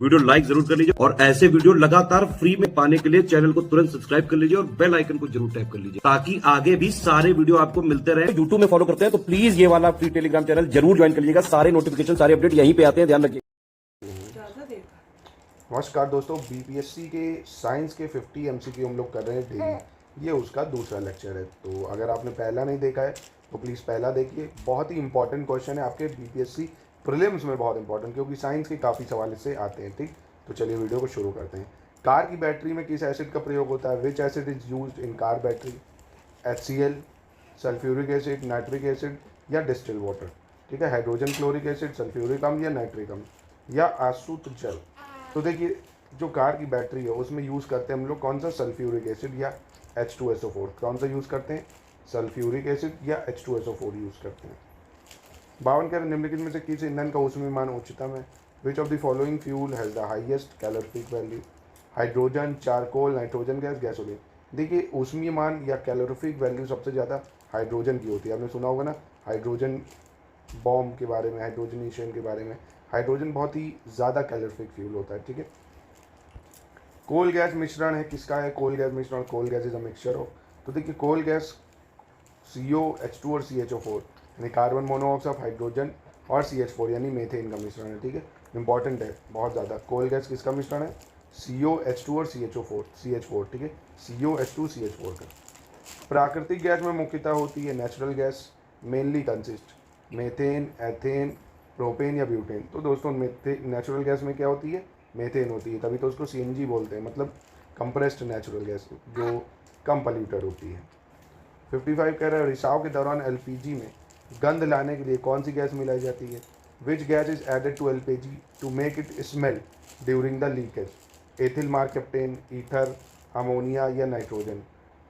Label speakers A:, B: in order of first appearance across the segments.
A: Video like जरूर कर लीजिए और ऐसे वीडियो लगातार फ्री में पाने के लिए चैनल को तुरंत सब्सक्राइब कर लीजिए और बेल आइकन को जरूर टैप कर लीजिए ताकि आगे भी सारे वीडियो आपको मिलते रहे। यूट्यूब में फॉलो करते हैं तो प्लीज ये वाला फ्री टेलीग्राम चैनल जरूर ज्वाइन कर लीजिएगा। सारे नोटिफिकेशन सारे अपडेट यहीं पे आते हैं, ध्यान रखिए।
B: नमस्कार दोस्तों, बीपीएससी के साइंस के 50 एमसीक्यू हम लोग कर रहे हैं डेली। ये उसका दूसरा लेक्चर है, तो अगर आपने पहला नहीं देखा है तो प्लीज़ पहला देखिए। बहुत ही इंपॉर्टेंट क्वेश्चन है आपके बीपीएससी प्रीलिम्स में, बहुत इंपॉर्टेंट, क्योंकि साइंस के काफ़ी सवाल इससे आते हैं। ठीक, तो चलिए वीडियो को शुरू करते हैं। कार की बैटरी में किस एसिड का प्रयोग होता है? विच acid is used in car battery? HCl, sulphuric acid, nitric acid या डिस्टिल वाटर? ठीक है, हाइड्रोजन क्लोरिक एसिड, सल्फ्यूरिक अम्ल या नाइट्रिक अम्ल या आसूत जल? तो देखिए, जो कार की बैटरी है उसमें यूज़ करते हैं हम लोग कौन सा? सल्फ्यूरिक एसिड या H2SO4। कौन सा यूज़ करते हैं? सल्फ्यूरिक एसिड या H2SO4 यूज़ करते हैं। 52 कह रहे निम्नलिखित में से किस ईंधन का ऊष्मीयमान उच्चतम है? Which of the following fuel has the highest calorific value? Hydrogen, charcoal, nitrogen gas, gasoline? देखिए, ऊष्मीयमान या कैलोरीफिक वैल्यू सबसे ज़्यादा हाइड्रोजन की होती है। आपने सुना होगा ना हाइड्रोजन बॉम्ब के बारे में, हाइड्रोजनेशन के बारे में। हाइड्रोजन बहुत ही ज़्यादा कैलोरीफिक फ्यूल होता है। ठीक है, कोल गैस मिश्रण है किसका है? कोल गैस मिश्रण, coal gas is a mixture of. तो देखिए, कोल गैस CO, H2 और CHO4 यानी कार्बन मोनोऑक्साइड, हाइड्रोजन और CH4 यानी मीथेन का मिश्रण है। ठीक है, इंपॉर्टेंट है बहुत ज़्यादा। कोल गैस किसका मिश्रण है? CO, H2 और CH4। ठीक है, CO, H2, CH4 का। प्राकृतिक गैस में मुख्यतः होती है natural gas, mainly consist methane, ethane, propane या ब्यूटेन। तो दोस्तों, नेचुरल गैस में क्या होती है? मेथेन होती है, तभी तो उसको CNG बोलते हैं, मतलब कंप्रेस्ड नेचुरल गैस, जो कम पॉल्यूटेड होती है। 55 कह रहा है रिसाव के दौरान LPG में गंध लाने के लिए कौन सी गैस मिलाई जाती है? Which gas is added to LPG to make it smell during the leakage? Ethyl mercaptan, ether, ammonia या नाइट्रोजन?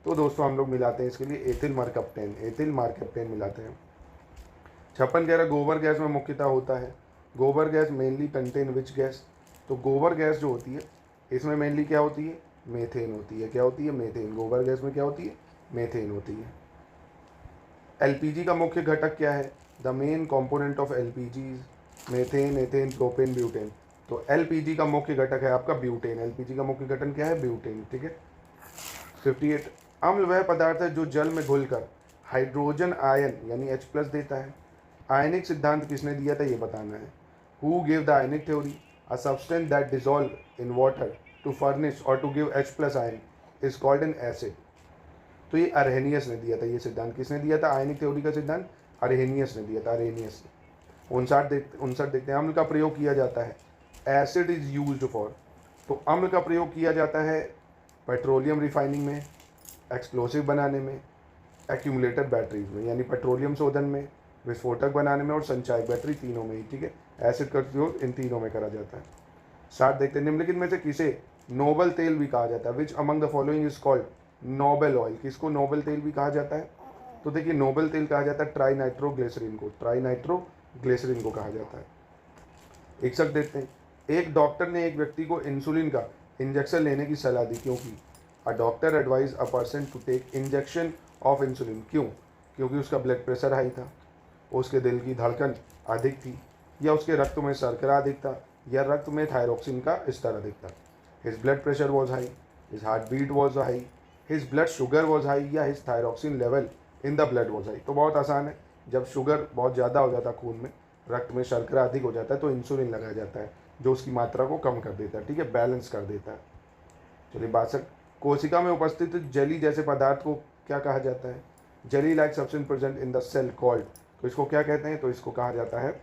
B: तो दोस्तों, हम लोग मिलाते हैं इसके लिए एथिल मार्केप्टेन मिलाते हैं। 56 कह रहा गोबर गैस में मुख्यतः होता है। गोबर gas mainly contain which gas? तो गोबर गैस जो होती है इसमें मेनली क्या होती है? मेथेन होती है। क्या होती है? मेथेन। गोबर गैस में क्या होती है? मेथेन होती है। LPG का मुख्य घटक क्या है? The main component of LPG methane, ethane, propane, butane. तो LPG का मुख्य घटक है आपका ब्यूटेन। LPG का मुख्य घटक क्या है? ब्यूटेन। ठीक है। 58 अम्ल वह पदार्थ है जो जल में घुलकर हाइड्रोजन आयन यानी H+ देता है। आयनिक सिद्धांत किसने दिया था, ये बताना है। Who give the ionic theory? A substance that dissolve in water to furnish और to give H+ ion is called an acid. तो ये अरहेनियस ने दिया था। ये सिद्धांत किसने दिया था? आयनिक थ्योरी का सिद्धांत अरहेनियस ने दिया था। अरहेनियस ने। 59 देखते हैं। अम्ल का प्रयोग किया जाता है। Acid is used for. तो अम्ल का प्रयोग किया जाता है पेट्रोलियम रिफाइनिंग में, एक्सप्लोसिव बनाने में, एक्यूमुलेटर बैटरीज में यानी पेट्रोलियम शोधन में, विस्फोटक बनाने में और संचायक बैटरी, तीनों में ही। ठीक है, एसिड का प्रयोग इन तीनों में करा जाता है। 60 देखते हैं। निम्नलिखित में से किसे नोबल तेल भी कहा जाता है? Which among the following is called noble oil? किसको नोबल तेल भी कहा जाता है? तो देखिए, नोबल तेल कहा जाता है ट्राइनाइट्रोग्लिसरीन को। ट्राइनाइट्रोग्लिसरीन को कहा जाता है। 61 देखते हैं। एक डॉक्टर ने एक व्यक्ति को इंसुलिन का इंजेक्शन लेने की सलाह दी, क्योंकि a doctor advise a person to take injection of insulin. क्यों? क्योंकि उसका ब्लड प्रेशर हाई था, उसके दिल की धड़कन अधिक थी, या उसके रक्त में शर्करा अधिक था, या रक्त में थायरॉक्सिन का स्तर अधिक था। His blood pressure was high, his heart beat was high, his blood sugar was high, या his thyroxine level in the blood was high. तो बहुत आसान है, जब शुगर बहुत ज़्यादा हो जाता है खून में, रक्त में शर्करा अधिक हो जाता है, तो इंसुलिन लगाया जाता है जो उसकी मात्रा को कम कर देता है। ठीक है, बैलेंस कर देता है। चलिए 62 कोशिका में उपस्थित जली जैसे पदार्थ को क्या कहा जाता है? Jelly like substance present in the cell called. तो इसको क्या कहते हैं? तो इसको कहा जाता है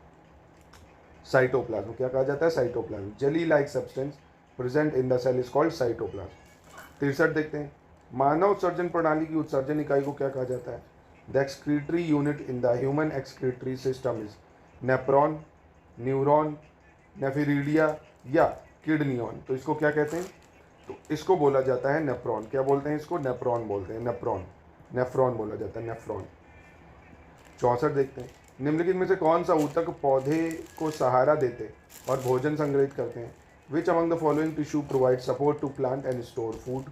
B: साइटोप्लाज्म। क्या कहा जाता है? Cytoplasm. Jelly like substance present in the cell is called cytoplasm. 63 देखते हैं। मानव उत्सर्जन प्रणाली की उत्सर्जन इकाई को क्या कहा जाता है? The excretory unit in the human excretory system is nephron, neuron, nephridia या किडनियन। तो इसको क्या कहते हैं? तो इसको बोला जाता है नेफ्रॉन। क्या बोलते हैं इसको? नेफ्रॉन बोलते हैं। नेफ्रॉन बोला जाता है, नेफ्रॉन। 64 देखते हैं। निम्नलिखित में से कौन सा ऊतक पौधे को सहारा देते और भोजन संग्रहित करते हैं? Which among the following tissue provide support to plant and store food?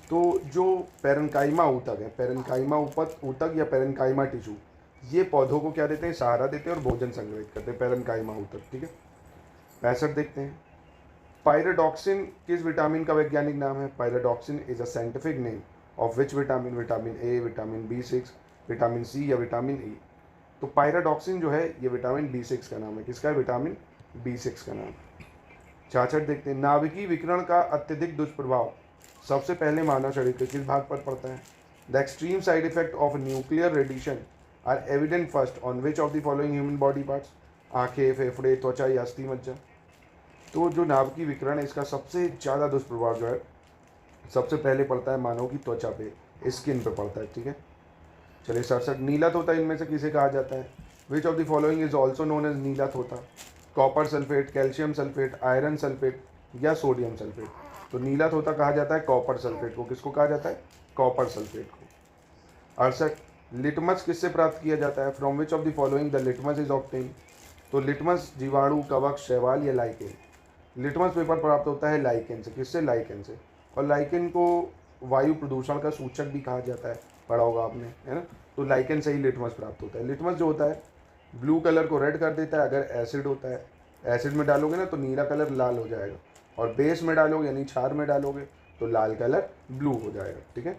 B: तो जो पेरेन्काइमा ऊतक है, पेरेन्काइमा ऊतक या पेरेन्काइमा टिश्यू, ये पौधों को क्या देते हैं? सहारा देते हैं और भोजन संग्रहित करते हैं, पेरेन्काइमा ऊतक। ठीक है, 65 देखते हैं। पायराडॉक्सिन किस विटामिन का वैज्ञानिक नाम है? Pyridoxine is a scientific name of which vitamin? Vitamin A, vitamin B6, vitamin C या विटामिन ई? तो पायराडॉक्सिन जो है ये विटामिन B6 का नाम है। किसका है? विटामिन B6 का नाम है। 66 देखते हैं, नाभिकीय विकिरण का अत्यधिक दुष्प्रभाव सबसे पहले मानव शरीर के किस भाग पर पड़ता है? The extreme side effect of nuclear radiation are evident first on which of the following human body parts? आंखें, फेफड़े, त्वचा या अस्थि मज्जा? तो जो नाभिकीय विकिरण है इसका सबसे ज़्यादा दुष्प्रभाव जो है सबसे पहले पड़ता है मानव की त्वचा पे, स्किन पे पड़ता है। ठीक है, चलिए 67, नीला तोता इनमें से किसे कहा जाता है? Which of the following is also known as नीला तोता? Copper sulphate, calcium sulphate, iron sulphate या सोडियम सल्फेट? तो नीला तोता कहा जाता है कॉपर सल्फेट को। किसको कहा जाता है? कॉपर सल्फेट को। 68, लिटमस किससे प्राप्त किया जाता है? From which of the following the litmus is obtain? तो लिटमस जीवाणु, कवक, शैवाल या लाइकेन? लिटमस पेपर प्राप्त होता है लाइकेन से। किससे? लाइकेन से। और लाइकेन को वायु प्रदूषण का सूचक भी कहा जाता है, पढ़ा होगा आपने, है ना? तो लाइकेन से ही लिटमस प्राप्त होता है। लिटमस जो होता है ब्लू कलर को रेड कर देता है अगर एसिड होता है। एसिड में डालोगे ना तो नीला कलर लाल हो जाएगा, और बेस में डालोगे यानी क्षार में डालोगे तो लाल कलर ब्लू हो जाएगा। ठीक है,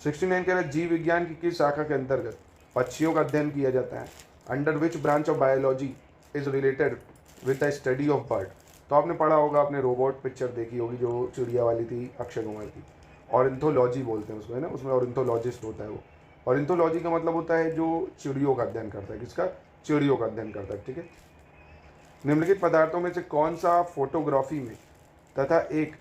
B: 69 कह रहे हैं, जीव विज्ञान की किस शाखा के अंतर्गत पक्षियों का अध्ययन किया जाता है? Under which branch of biology is related with the study of bird? तो आपने पढ़ा होगा, आपने रोबोट पिक्चर देखी होगी जो चिड़िया वाली थी अक्षय कुमार की। ऑर्निथोलॉजी बोलते हैं उसको, है ना? उसमें ऑर्निथोलॉजिस्ट होता है वो। ऑर्निथोलॉजी का मतलब होता है जो चिड़ियों का अध्ययन करता है। किसका? चिड़ियों का अध्ययन करता है। ठीक है, निम्नलिखित पदार्थों में से कौन सा फोटोग्राफी में तथा एक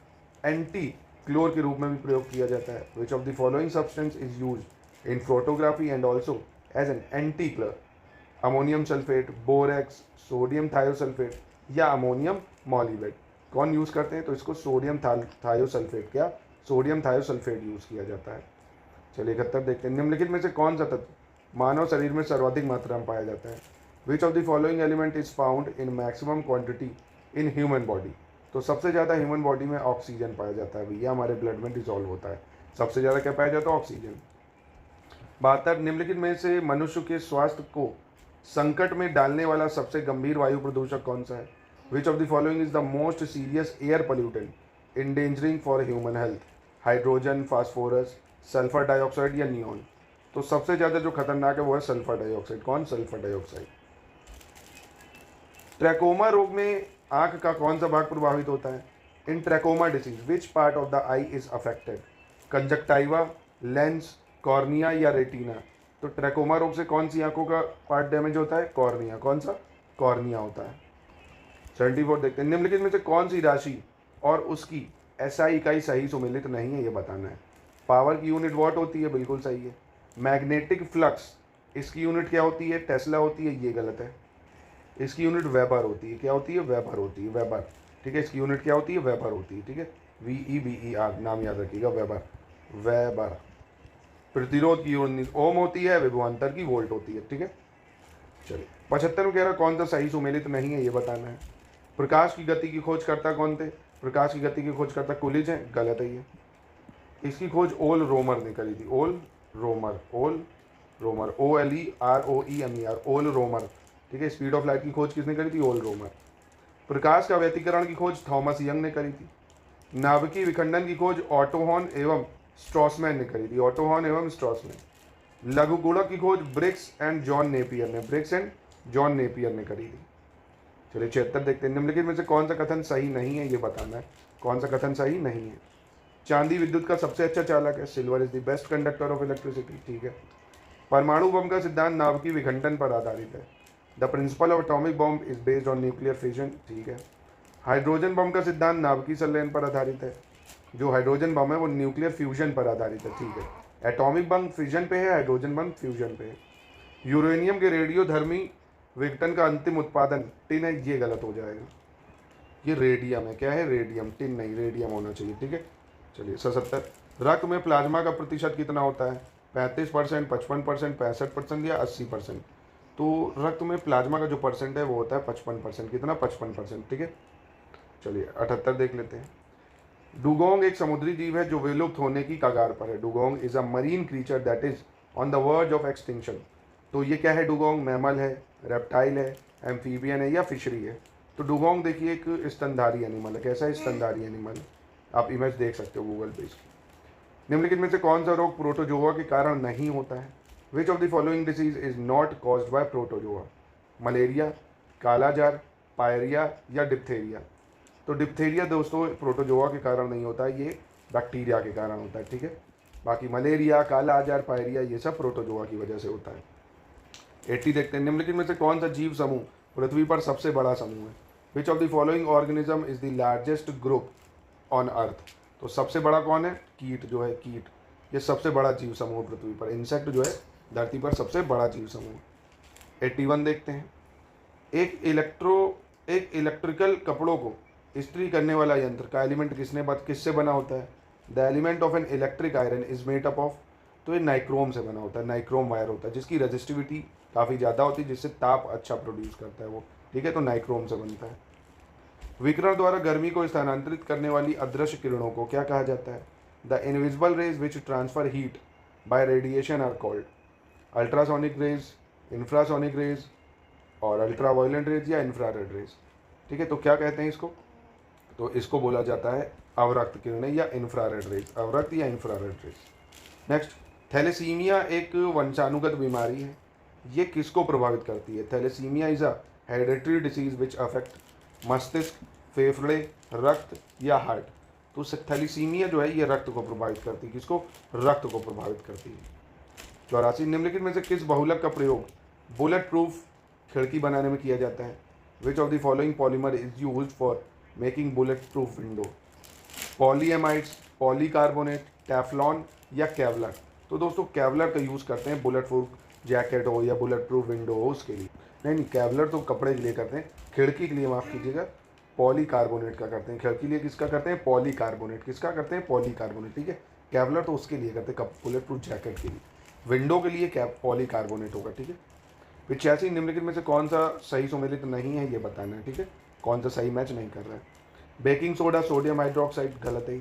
B: एंटी क्लोर के रूप में भी प्रयोग किया जाता है? Which of the following substance is use in photography and also as an anti chlor? Ammonium sulphate, borax, sodium thiosulphate या अमोनियम मॉलिबेट? कौन यूज़ करते हैं? तो इसको सोडियम थायोसल्फेट, क्या? सोडियम थायोसल्फेट यूज़ किया जाता है। चलिए 71 देखते हैं, निम्नलिखित में से कौन सा तत्व मानव शरीर में सर्वाधिक मात्रा में पाया जाता है? Which of the following element is found in maximum quantity in human body? तो सबसे ज़्यादा ह्यूमन बॉडी में ऑक्सीजन पाया जाता है भैया, हमारे ब्लड में डिजॉल्व होता है। सबसे ज़्यादा क्या पाया जाता है? ऑक्सीजन। 72, निम्नलिखित में से मनुष्य के स्वास्थ्य को संकट में डालने वाला सबसे गंभीर वायु प्रदूषक कौन सा है? Which of the following is the most serious air pollutant endangering for human health? Hydrogen, phosphorus, sulphur dioxide या नियॉन? तो सबसे ज़्यादा जो खतरनाक है वो है सल्फर डाइऑक्साइड। कौन? Sulphur dioxide. ट्रैकोमा रोग में आंख का कौन सा भाग प्रभावित होता है? In trachoma disease which part of the eye is affected? Conjunctiva, lens, cornea या रेटिना? तो ट्रैकोमा रोग से कौन सी आंखों का पार्ट डैमेज होता है? कॉर्निया। कौन सा? कॉर्निया होता है। 74 देखते हैं, निम्नलिखित में से कौन सी राशि और उसकी एसआई इकाई सही सुमेलित नहीं है, ये बताना है। पावर की यूनिट वॉट होती है, बिल्कुल सही है। मैग्नेटिक फ्लक्स, इसकी यूनिट क्या होती है? टेस्ला होती है, ये गलत है। इसकी यूनिट वेबर होती है। क्या होती है? वेबर होती है, वेबर। ठीक है, इसकी यूनिट क्या होती है? वेबर होती है। ठीक है, VEBER नाम याद रखिएगा, वेबर, वेबर। प्रतिरोध की यूनिट ओम होती है, विभवांतर की वोल्ट होती है। ठीक है, चलिए 75 में कह रहा कौन सा सही सुमेलित नहीं है, ये बताना है। प्रकाश की गति की खोज करता कौन थे? प्रकाश की गति की खोज करता कुलिज है, गलत है ये। इसकी खोज ओल रोमर ने करी थी। ओल रोमर, ओल रोमर, OLEROEMER, ओल रोमर। ठीक है, स्पीड ऑफ लाइट की खोज किसने करी थी? ओल रोमर। प्रकाश का व्यतिकरण की खोज थॉमस यंग ने करी थी। नाभिकीय विखंडन की खोज ऑटो हॉर्न एवं स्ट्रॉसमैन ने करी थी। ऑटो हॉर्न एवं स्ट्रॉसमैन। लघुगुणक की खोज ब्रिक्स एंड जॉन नेपियर ने, ब्रिक्स एंड जॉन नेपियर ने करी थी। चलिए 76 देखते हैं, निम्नलिखित में से कौन सा कथन सही नहीं है, ये बताना है। कौन सा कथन सही नहीं है? चांदी विद्युत का सबसे अच्छा चालक है। Silver is the best conductor of electricity. ठीक है, परमाणु बम का सिद्धांत नाभिकीय विखंडन पर आधारित है। The principle of atomic bomb is based on nuclear fission. ठीक है, हाइड्रोजन बम का सिद्धांत नाभिकीय संलयन पर आधारित है। जो हाइड्रोजन बम है वो न्यूक्लियर फ्यूजन पर आधारित है। ठीक है, एटॉमिक बम फिजन पे है, हाइड्रोजन बम फ्यूजन पे है। यूरेनियम के रेडियोधर्मी विघटन का अंतिम उत्पादन टिन है, ये गलत हो जाएगा। ये रेडियम है। क्या है? रेडियम, टिन नहीं, रेडियम होना चाहिए। ठीक है, चलिए 77, रक्त में प्लाज्मा का प्रतिशत कितना होता है? 35%, 55%, 65% या 80%? तो रक्त में प्लाज्मा का जो परसेंट है वो होता है 55%। कितना? 55%। ठीक है, चलिए 78 देख लेते हैं। डुगोंग एक समुद्री जीव है जो विलुप्त होने की कगार पर है। Dugong is a marine creature that is on the verge of extinction. तो ये क्या है? डुगोंग मैमल है, रेप्टाइल है, एम्फीबियन है या फिशरी है? तो डुगोंग देखिए एक स्तनधारी एनिमल है। कैसा है? स्तनधारी एनिमल है। आप इमेज देख सकते हो गूगल पे इसकी। निम्नलिखित में से कौन सा रोग प्रोटोजोआ के कारण नहीं होता है? Which of the following disease is not caused by protozoa? Malaria, kala azar, pyorrhoea या डिप्थेरिया? तो डिप्थेरिया दोस्तों प्रोटोजोआ के कारण नहीं होता है, ये बैक्टीरिया के कारण होता है, ठीक है। बाकी मलेरिया, कालाजार, पायरिया ये सब प्रोटोजोआ की वजह से होता है। 80 देखते हैं। निम्नलिखित में से कौन सा जीव समूह पृथ्वी पर सबसे बड़ा समूह है? Which of the following organism is the largest group on earth? तो सबसे बड़ा कौन है? कीट जो है, कीट ये सबसे बड़ा जीव समूह पृथ्वी पर। इंसेक्ट जो है धरती पर सबसे बड़ा जीव समूह। 81 देखते हैं। एक इलेक्ट्रिकल कपड़ों को इस्त्री करने वाला यंत्र का एलिमेंट किससे बना होता है? The element of an electric iron is made up of? तो ये नाइक्रोम से बना होता है, नाइक्रोम वायर होता है जिसकी रेजिस्टिविटी काफ़ी ज़्यादा होती है, जिससे ताप अच्छा प्रोड्यूस करता है वो, ठीक है। तो नाइक्रोम से बनता है। विकिरण द्वारा गर्मी को स्थानांतरित करने वाली अदृश्य किरणों को क्या कहा जाता है? The invisible rays which transfer heat by radiation are called? Ultrasonic rays, infrasonic rays और अल्ट्रावायलेंट रेज या इंफ्रारेड रेज, ठीक है। तो क्या कहते हैं इसको? तो इसको बोला जाता है अवरक्त किरणें या इंफ्रारेड रेज, अवरक्त या इंफ्रारेड रेज। नेक्स्ट, थैलेसीमिया एक वंशानुगत बीमारी है। ये किसको प्रभावित करती है? Thalassaemia is a hereditary disease which affect मस्तिष्क, फेफड़े, रक्त या हार्ट? तो थैलेसीमिया जो है ये रक्त को प्रभावित करती है। किसको? रक्त को प्रभावित करती है। 84, निम्नलिखित में से किस बहुलक का प्रयोग बुलेट प्रूफ खिड़की बनाने में किया जाता है? Which of the following polymer is used for making bullet proof window? Polyamides, polycarbonate, Teflon या केवलर? तो दोस्तों केवलर का यूज़ करते हैं बुलेट प्रूफ जैकेट हो या बुलेट प्रूफ विंडो हो उसके लिए। नहीं, केवलर तो कपड़े के लिए करते हैं, खिड़की के लिए माफ़ कीजिएगा पॉलीकार्बोनेट का करते हैं। खिड़की के लिए किसका करते हैं? पॉलीकार्बोनेट। किसका करते हैं? पॉलीकार्बोनेट, ठीक है। केवलर तो उसके लिए करते हैं बुलेट प्रूफ जैकेट के लिए। विंडो के लिए पॉलीकार्बोनेट होगा, ठीक है। 85, निम्नलिखित में से कौन सा सही सुमेलित नहीं है ये बताना है, ठीक है। कौन सा सही मैच नहीं कर रहा है? बेकिंग सोडा, सोडियम हाइड्रोक्साइड, गलत है।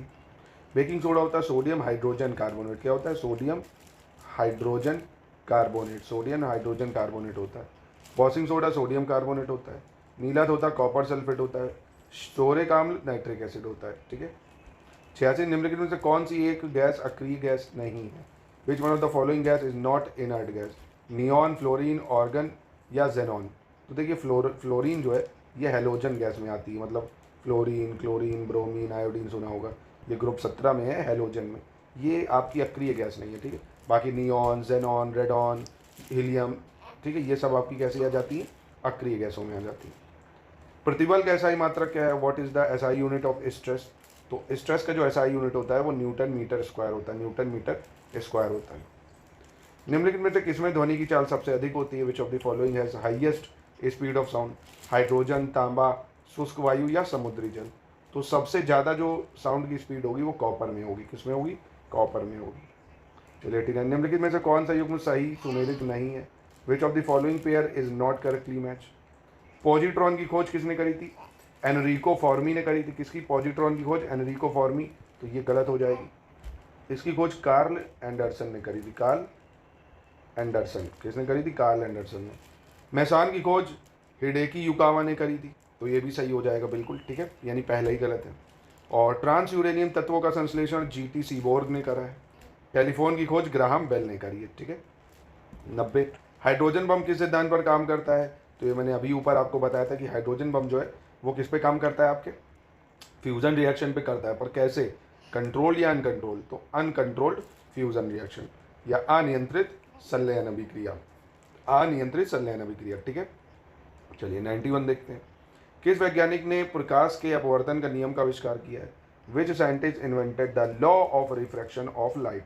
B: बेकिंग सोडा होता है सोडियम हाइड्रोजन कार्बोनेट। क्या होता है? Sodium hydrogen carbonate, sodium hydrogen carbonate होता है। वॉशिंग सोडा सोडियम कार्बोनेट होता है। नीला होता है कॉपर सल्फेट होता है। सोरिक आम्ल नाइट्रिक एसिड होता है, ठीक है। 86, निम्नलिखित में से कौन सी एक गैस अक्रिय गैस नहीं है? Which one of the following gas is not inert gas? Neon, fluorine, organ या जेनॉन? तो देखिए फ्लोरीन जो है ये हेलोजन गैस में आती है, मतलब फ्लोरीन, क्लोरीन, ब्रोमीन, आयोडीन सुना होगा, ये ग्रुप 17 में है, हेलोजन में। ये आपकी अक्रिय गैस नहीं है, ठीक है। बाकी नियॉन, जेनॉन, रेडॉन, हीलियम, ठीक है, ये सब आपकी कैसे आ जाती है? अक्रिय गैसों में आ जाती है। प्रतिबल का एसआई मात्रक क्या है? What is the SI unit of stress? तो स्ट्रेस का जो एसआई यूनिट होता है वो न्यूटन मीटर स्क्वायर होता है, न्यूटन मीटर स्क्वायर होता है। निम्नलिखित में से किसमें ध्वनि की चाल सबसे अधिक होती है? Which of the following has highest speed of sound? Hydrogen, तांबा, शुष्क वायु या समुद्री जल? तो सबसे ज़्यादा जो साउंड की स्पीड होगी वो कॉपर में होगी। किसमें होगी? कॉपर में होगी। चलिए ठीक है। निम्नलिखित में से कौन सा युग्म सही सुमेलित नहीं है? Which of the following pair is not correctly match? Positron की खोज किसने करी थी? एनरिको फॉर्मी ने करी थी। किसकी? पॉजिट्रॉन की खोज एनरिको फॉर्मी, तो ये गलत हो जाएगी। इसकी खोज कार्ल एंडरसन ने करी थी। कार्ल एंडरसन, किसने करी थी? कार्ल एंडरसन ने। मेसान की खोज हिडेकी युकावा ने करी थी, तो ये भी सही हो जाएगा बिल्कुल, ठीक है, यानी पहले ही गलत है। और ट्रांस यूरेनियम तत्वों का संश्लेषण जीटी सीबोर्ग ने करा है। टेलीफोन की खोज ग्राहम बेल ने करी है, ठीक है। 90, हाइड्रोजन बम किस सिद्धांत पर काम करता है? तो ये मैंने अभी ऊपर आपको बताया था कि हाइड्रोजन बम जो है वो किस पे काम करता है? आपके फ्यूजन रिएक्शन पे करता है, पर कैसे? कंट्रोल या अनकंट्रोल? तो अनकंट्रोल्ड फ्यूजन रिएक्शन या अनियंत्रित संलयन अभिक्रिया, अनियंत्रित संलयन अभिक्रिया, ठीक है। चलिए 91 देखते हैं। किस वैज्ञानिक ने प्रकाश के अपवर्तन का नियम का आविष्कार किया है? Which scientist invented the law of refraction of light?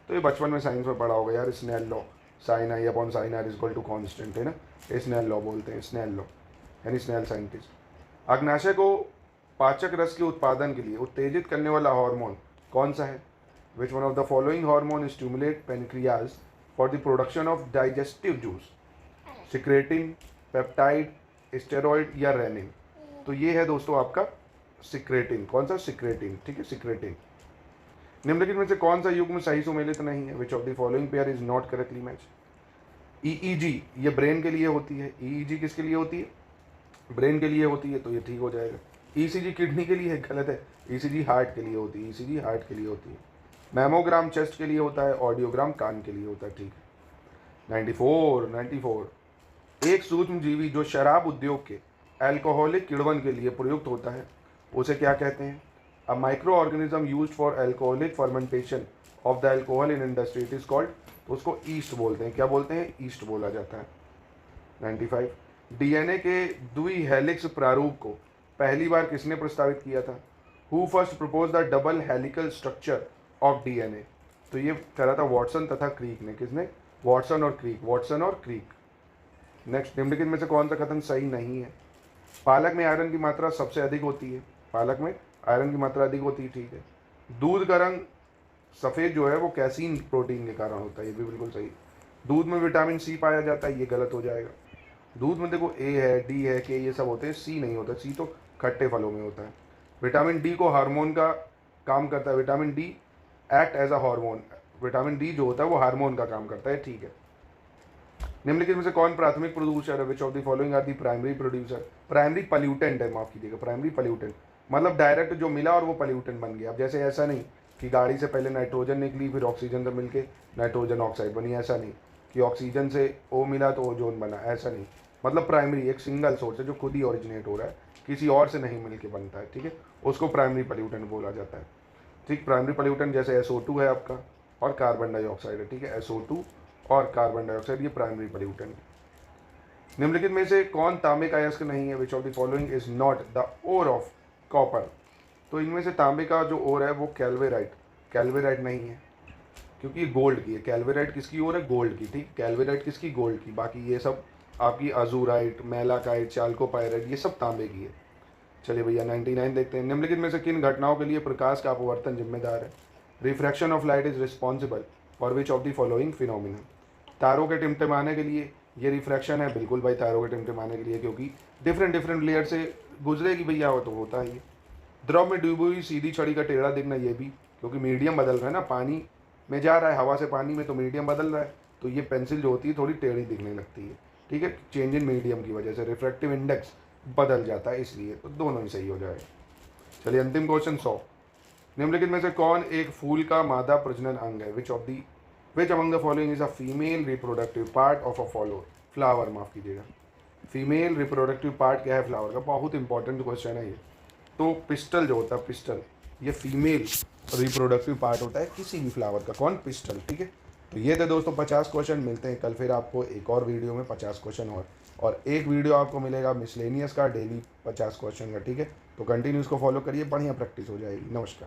B: तो ये बचपन में साइंस में पढ़ा होगा यार, Snell law, sine i upon sine r is equal to constant, है ना, स्नेल लॉ बोलते हैं, स्नेल लॉ यानी स्नेल साइंटिस्ट। अग्नाशय को पाचक रस के उत्पादन के लिए उत्तेजित करने वाला हार्मोन कौन सा है? Which one of the following hormone stimulate pancreas for the production of digestive juice? Secretin, peptide, steroid या रेनिन? तो ये है दोस्तों आपका सिक्रेटिन। कौन सा? सिक्रेटिन, ठीक है, सिक्रेटिन। निम्नलिखित में से कौन सा युग्म सही सुमेलित नहीं है? Which of the following pair is not correctly match? EEG ये ब्रेन के लिए होती है। ईईजी किसके लिए होती है? ब्रेन के लिए होती है तो ये ठीक हो जाएगा। ईसीजी किडनी के लिए गलत है, ईसीजी हार्ट के लिए होती है, ईसीजी हार्ट के लिए होती है। मैमोग्राम चेस्ट के लिए होता है, ऑडियोग्राम कान के लिए होता है, ठीक है। 94 एक सूक्ष्म जीवी जो शराब उद्योग के अल्कोहलिक किण्वन के लिए प्रयुक्त होता है उसे क्या कहते हैं? A micro organism used for alcoholic fermentation of the alcohol in industry, it is called, तो उसको ईस्ट बोलते हैं। क्या बोलते हैं? ईस्ट बोला जाता है। 95 डीएनए के द्विहेलिक्स प्रारूप को पहली बार किसने प्रस्तावित किया था? Who first propose the double helical structure of DNA, तो ये करा था वॉटसन तथा क्रीक ने। किसने? वॉटसन और क्रीक, वॉटसन और क्रीक। नेक्स्ट, निम्नलिखित में से कौन सा कथन सही नहीं है? पालक में आयरन की मात्रा सबसे अधिक होती है, पालक में आयरन की मात्रा अधिक होती है, ठीक है। दूध का रंग सफ़ेद जो है वो कैसीन प्रोटीन के कारण होता है, ये भी बिल्कुल सही। दूध में विटामिन सी पाया जाता है, ये गलत हो जाएगा। दूध में देखो ए है, डी है, के, ये सब होते हैं, सी नहीं होता, सी तो खट्टे फलों में होता है। विटामिन डी को हार्मोन का काम करता है, vitamin D act as a hormone, vitamin D जो होता है वो हार्मोन का काम करता है, ठीक है। निम्नलिखित में से कौन प्राथमिक प्रोड्यूसर है? Which of the following are the primary producer? Primary pollutant है, माफ कीजिएगा, प्राइमरी पल्यूटेंट मतलब डायरेक्ट जो मिला और वो पल्यूटेंट बन गया। अब जैसे ऐसा नहीं कि गाड़ी से पहले नाइट्रोजन निकली फिर ऑक्सीजन से मिलके नाइट्रोजन ऑक्साइड बनी, ऐसा नहीं कि ऑक्सीजन से ओ मिला तो ओजोन बना, ऐसा नहीं। मतलब प्राइमरी एक सिंगल सोर्स है जो खुद ही ओरिजिनेट हो रहा है, किसी और से नहीं मिलके बनता है, ठीक है, उसको प्राइमरी पल्यूटेंट बोला जाता है। ठीक, प्राइमरी पल्यूटेंट जैसे SO2 है आपका और कार्बन डाइऑक्साइड है, ठीक है, SO2 और कार्बन डाइऑक्साइड, ये प्राइमरी पल्यूटेंट। निम्नलिखित में से कौन तांबे का अयस्क नहीं है? Which of the following is not the ore of copper, तो इनमें से तांबे का जो ओर है वो कैल्वेराइट, कैल्वेराइट नहीं है क्योंकि ये गोल्ड की है। कैल्वेराइट किसकी ओर है? गोल्ड की, ठीक, कैल्वेराइट किसकी? गोल्ड की। बाकी ये सब आपकी अजूराइट, मेलाकाइट, चाल्कोपाइराइट, ये सब तांबे की है। चलिए भैया 99 देखते हैं। निम्नलिखित में से किन घटनाओं के लिए प्रकाश का अपवर्तन जिम्मेदार है? Refraction of light is responsible for which of the following phenomena? तारों के टिमटिमाने के लिए ये रिफ्रैक्शन है, बिल्कुल भाई तारों के टिमटिमाने के लिए, क्योंकि डिफरेंट लेयर से गुजरेगी भैया, वो तो होता ही है। द्रव में डूबी हुई सीधी छड़ी का टेढ़ा दिखना, ये भी क्योंकि मीडियम बदल रहा है ना, पानी में जा रहा है हवा से पानी में, तो मीडियम बदल रहा है, तो ये पेंसिल जो होती है थोड़ी टेढ़ी दिखने लगती है, ठीक है, चेंज इन मीडियम की वजह से रिफ्रैक्टिव इंडेक्स बदल जाता है, इसलिए तो दोनों ही सही हो जाएगा। चलिए अंतिम क्वेश्चन 100। निम्नलिखित में से कौन एक फूल का मादा प्रजनन अंग है? Which among the following is a female reproductive part of a flower, माफ कीजिएगा, फीमेल रिप्रोडक्टिव पार्ट क्या है फ्लावर का? बहुत इंपॉर्टेंट क्वेश्चन है ये। तो पिस्टल जो होता है, पिस्टल, ये फीमेल रिप्रोडक्टिव पार्ट होता है किसी भी फ्लावर का। कौन? पिस्टल, ठीक है। तो ये थे दोस्तों 50 क्वेश्चन। मिलते हैं कल फिर आपको एक और वीडियो में 50 क्वेश्चन और एक वीडियो आपको मिलेगा मिसलेनियस का डेली 50 क्वेश्चन का, ठीक है। तो कंटिन्यू इसको फॉलो करिए, बढ़िया प्रैक्टिस हो जाएगी। नमस्कार।